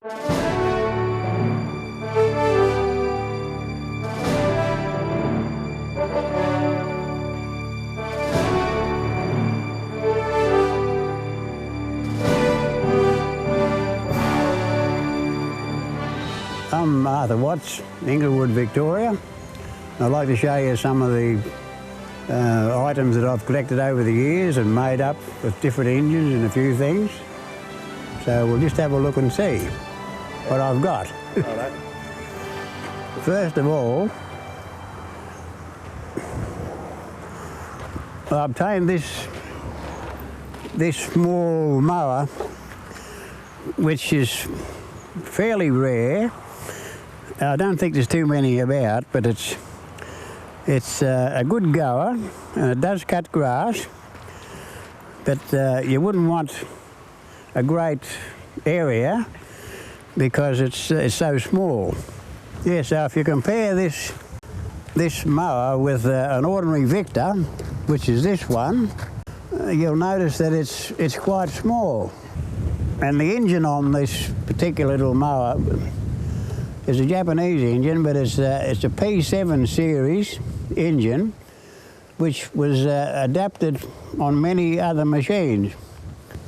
I'm Arthur Watts, Inglewood, Victoria. I'd like to show you some of the items that I've collected over the years and made up with different engines and a few things. So we'll just have a look and see what I've got. First of all, I obtained this small mower, which is fairly rare. I don't think there's too many about, but it's a good goer, and it does cut grass, but you wouldn't want a great area because it's so small. Yeah, so if you compare this mower with an ordinary Victor, which is this one, you'll notice that it's quite small. And the engine on this particular little mower is a Japanese engine, but it's a P7 series engine, which was adapted on many other machines.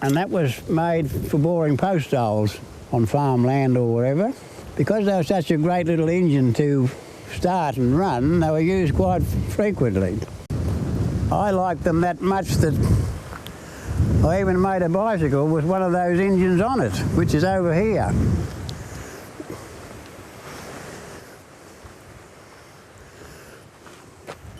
And that was made for boring post holes on farmland or wherever. Because they were such a great little engine to start and run, they were used quite frequently. I liked them that much that I even made a bicycle with one of those engines on it, which is over here.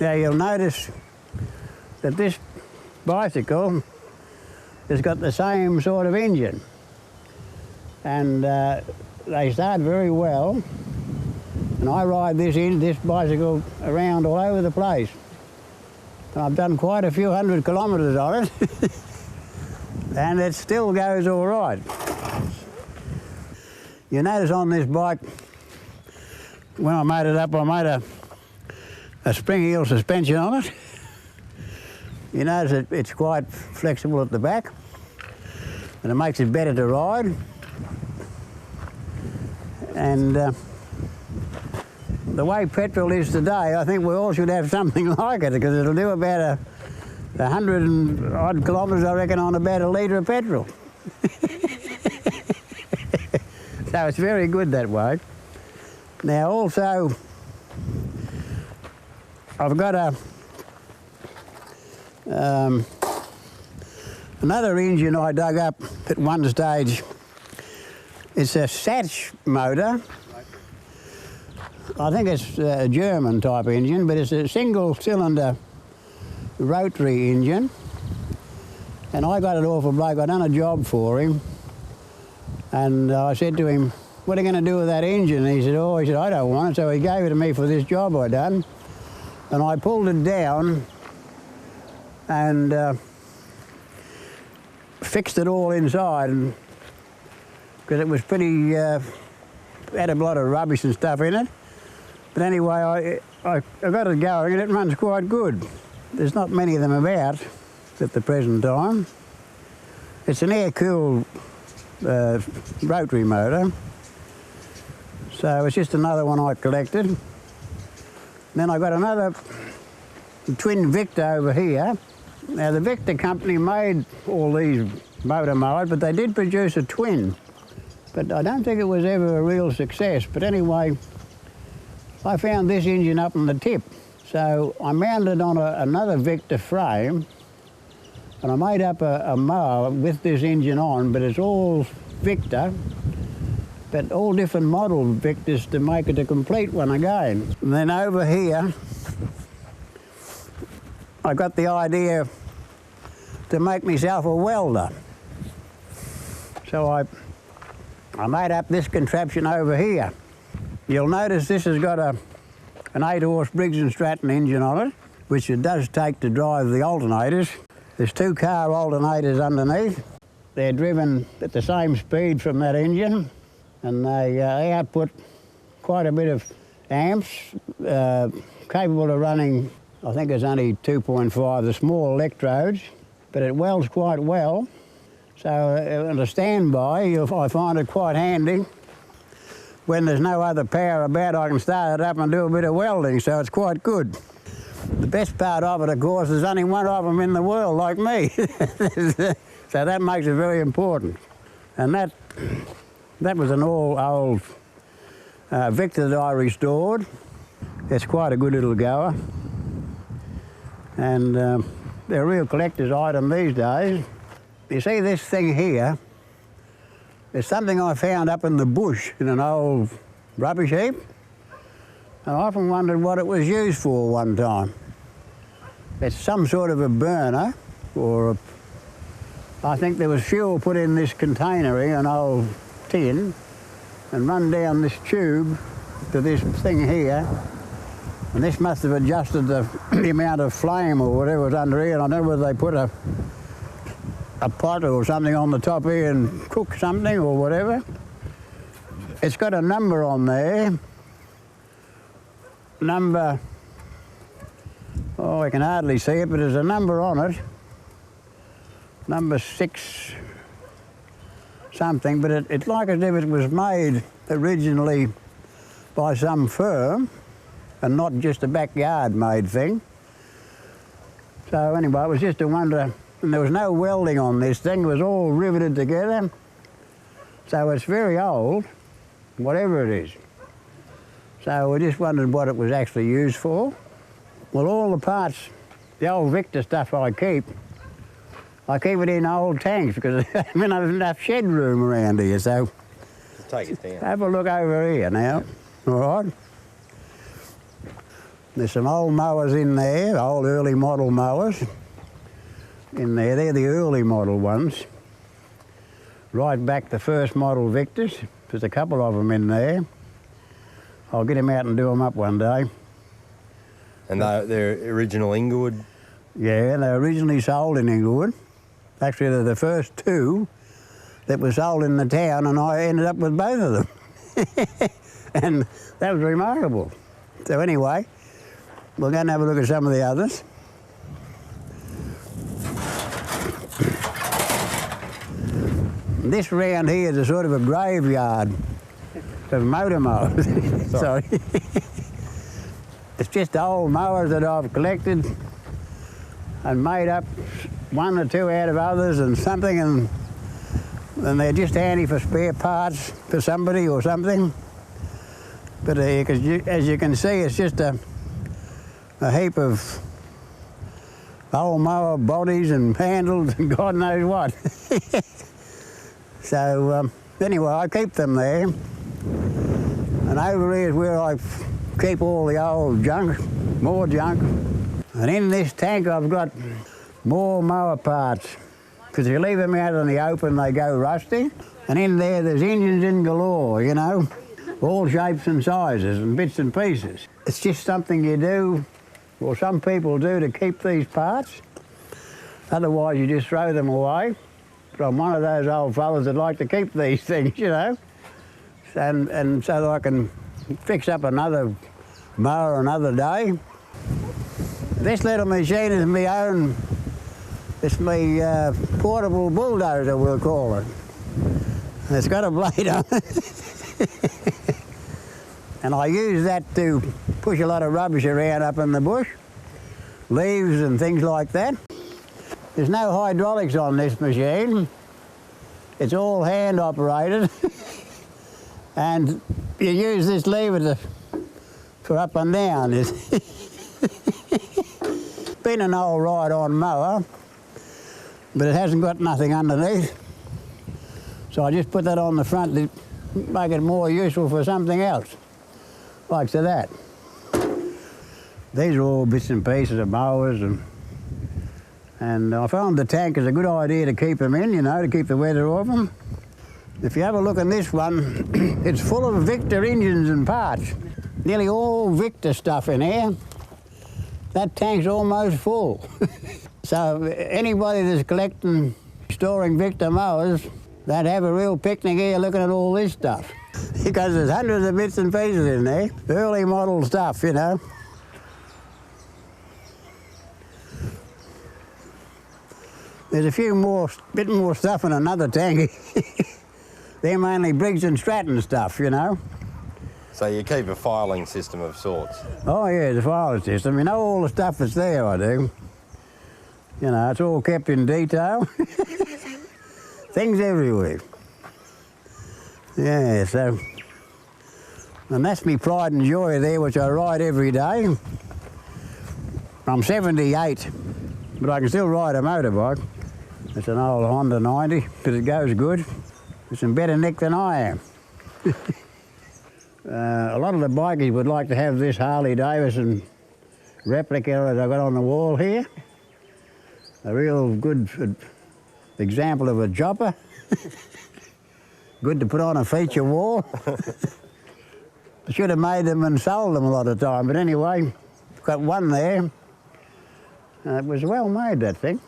Now you'll notice that this bicycle has got the same sort of engine, and they start very well, and I ride this bicycle around all over the place. And I've done quite a few hundred kilometres on it and it still goes all right. You notice on this bike, when I made it up, I made a spring heel suspension on it. You notice it's quite flexible at the back, and it makes it better to ride. And the way petrol is today, I think we all should have something like it, because it'll do about 100 and odd kilometres, I reckon, on about a litre of petrol. So it's very good that way. Now also, I've got another engine I dug up at one stage. It's a Satch motor. I think it's a German type engine, but it's a single cylinder rotary engine. And I got it off a bloke. I done a job for him. And I said to him, "What are you going to do with that engine?" And he said, I don't want it. So he gave it to me for this job I done. And I pulled it down and fixed it all inside, because it was pretty, had a lot of rubbish and stuff in it. But anyway, I got it going and it runs quite good. There's not many of them about at the present time. It's an air-cooled rotary motor. So it's just another one I collected. Then I got another twin Victor over here. Now the Victor company made all these motor mowers, but they did produce a twin. But I don't think it was ever a real success. But anyway, I found this engine up on the tip. So I mounted on another Victor frame, and I made up a mower with this engine on, but it's all Victor, but all different model Victors to make it a complete one again. And then over here, I got the idea to make myself a welder. So I made up this contraption over here. You'll notice this has got an 8-horse Briggs & Stratton engine on it, which it does take to drive the alternators. There's 2 car alternators underneath. They're driven at the same speed from that engine, and they output quite a bit of amps, capable of running, I think it's only 2.5, the small electrodes, but it welds quite well. So on a standby, I find it quite handy when there's no other power about, I can start it up and do a bit of welding, so it's quite good. The best part of it, of course, is only one of them in the world like me. So that makes it very important. And that was an old Victor that I restored. It's quite a good little goer. And they're a real collector's item these days. You see this thing here, it's something I found up in the bush in an old rubbish heap. And I often wondered what it was used for one time. It's some sort of a burner, or I think there was fuel put in this container here, an old tin, and run down this tube to this thing here. And this must have adjusted the amount of flame or whatever was under here. And I don't know whether they put a pot or something on the top here and cook something or whatever. It's got a number on there. Number, oh, I can hardly see it, but there's a number on it. Number 6 something, but it's like as if it was made originally by some firm and not just a backyard made thing. So anyway, it was just a wonder, and there was no welding on this thing, it was all riveted together. So it's very old, whatever it is. So we just wondered what it was actually used for. Well, all the parts, the old Victor stuff I keep it in old tanks because I don't have enough shed room around here, so take it down. Have a look over here now, all right? There's some old mowers in there, old early model mowers in there. They're the early model ones. Right back the first model Victors. There's a couple of them in there. I'll get them out and do them up one day. And they're original Inglewood? Yeah, they were originally sold in Inglewood. Actually, they're the first 2 that were sold in the town, and I ended up with both of them. And that was remarkable. So anyway, we're going to have a look at some of the others. This round here is a sort of a graveyard of motor mowers. Sorry. It's just old mowers that I've collected and made up 1 or 2 out of others and something, and they're just handy for spare parts for somebody or something. But as you can see, it's just a heap of old mower bodies and handles and God knows what. So anyway, I keep them there. And over here is where I keep all the old junk, more junk. And in this tank I've got more mower parts, because if you leave them out in the open they go rusty. And in there's engines in galore, you know, all shapes and sizes and bits and pieces. It's just something you do, or some people do, to keep these parts. Otherwise you just throw them away. But I'm one of those old fellas that like to keep these things, you know. And so that I can fix up another mower another day. This little machine is my own, it's my portable bulldozer, we'll call it. It's got a blade on it. And I use that to push a lot of rubbish around up in the bush, leaves and things like that. There's no hydraulics on this machine. It's all hand operated. And you use this lever for up and down. It's been an old ride-on mower, but it hasn't got nothing underneath. So I just put that on the front to make it more useful for something else, like so that. These are all bits and pieces of mowers, and I found the tank is a good idea to keep them in, you know, to keep the weather off them. If you have a look at this one, it's full of Victor engines and parts. Nearly all Victor stuff in here. That tank's almost full. So anybody that's collecting, storing Victor mowers, they'd have a real picnic here looking at all this stuff. Because there's hundreds of bits and pieces in there. Early model stuff, you know. There's a bit more stuff in another tank. They're mainly Briggs and Stratton stuff, you know. So you keep a filing system of sorts. Oh yeah, the filing system. You know all the stuff that's there, I do. You know, it's all kept in detail. Things everywhere. Yeah, so... And that's me pride and joy there, which I ride every day. I'm 78, but I can still ride a motorbike. It's an old Honda 90, but it goes good. It's in better nick than I am. A lot of the bikies would like to have this Harley Davidson replica that I've got on the wall here. A real good example of a chopper. Good to put on a feature wall. I should have made them and sold them a lot of time, but anyway, got one there. It was well made, that thing,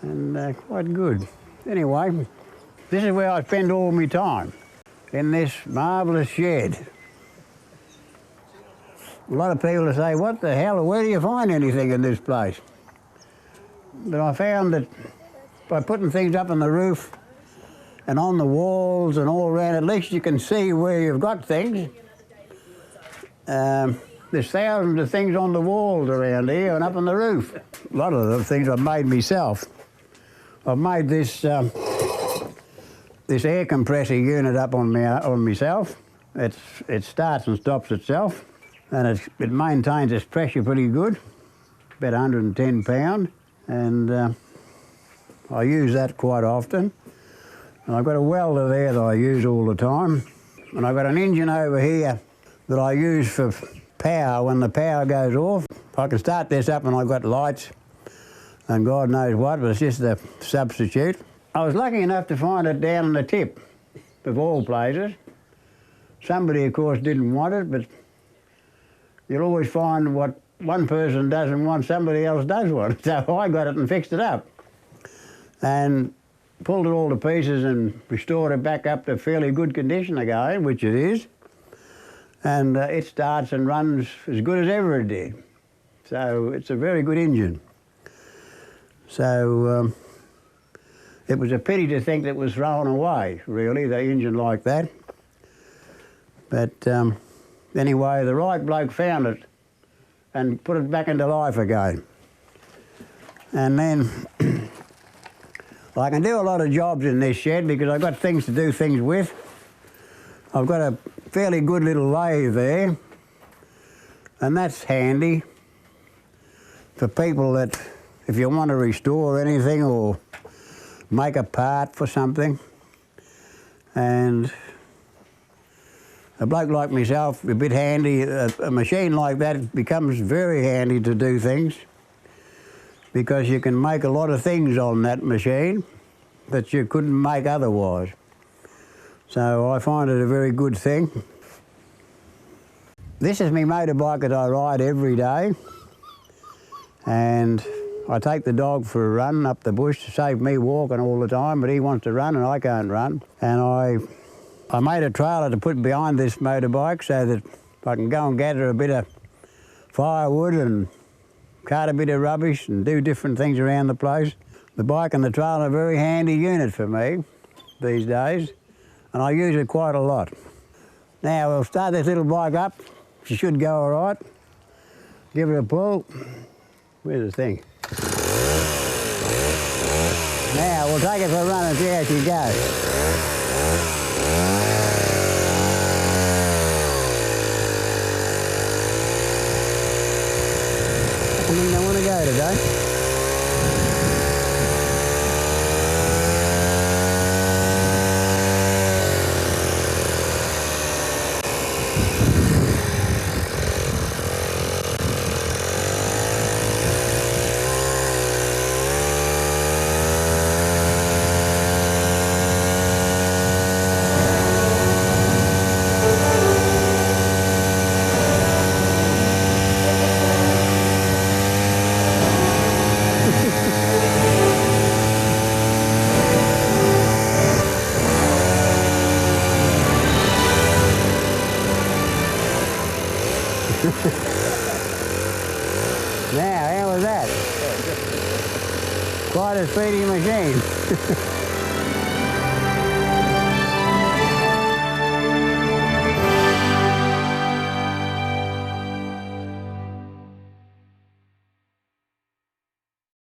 and quite good. Anyway, this is where I spend all my time, in this marvellous shed. A lot of people say, what the hell, where do you find anything in this place? But I found that by putting things up on the roof and on the walls and all around, at least you can see where you've got things. There's thousands of things on the walls around here and up on the roof. A lot of the things I've made myself. I've made this this air compressor unit up on myself. It starts and stops itself, and it maintains its pressure pretty good, about 110 pound, and I use that quite often. And I've got a welder there that I use all the time, and I've got an engine over here that I use for power when the power goes off. I can start this up and I've got lights and God knows what, but it's just a substitute. I was lucky enough to find it down on the tip, of all places. Somebody, of course, didn't want it, but you'll always find what one person doesn't want, somebody else does want it. So I got it and fixed it up and pulled it all to pieces and restored it back up to fairly good condition again, which it is. And it starts and runs as good as ever it did. So it's a very good engine. So it was a pity to think that it was thrown away, really, the engine like that. But anyway, the right bloke found it and put it back into life again. And then I can do a lot of jobs in this shed because I've got things to do things with. I've got a fairly good little lathe there, and that's handy for people that, if you want to restore anything or make a part for something. And a bloke like myself, a bit handy, a machine like that becomes very handy to do things because you can make a lot of things on that machine that you couldn't make otherwise. So I find it a very good thing. This is my motorbike that I ride every day, and I take the dog for a run up the bush to save me walking all the time, but he wants to run and I can't run. And I made a trailer to put behind this motorbike so that I can go and gather a bit of firewood and cart a bit of rubbish and do different things around the place. The bike and the trailer are a very handy unit for me these days, and I use it quite a lot. Now we'll start this little bike up. She should go all right. Give it a pull. Where's the thing? Now we'll take it for a run and see how she goes. I think I want to go today. Now, how was that? Quite a speedy machine.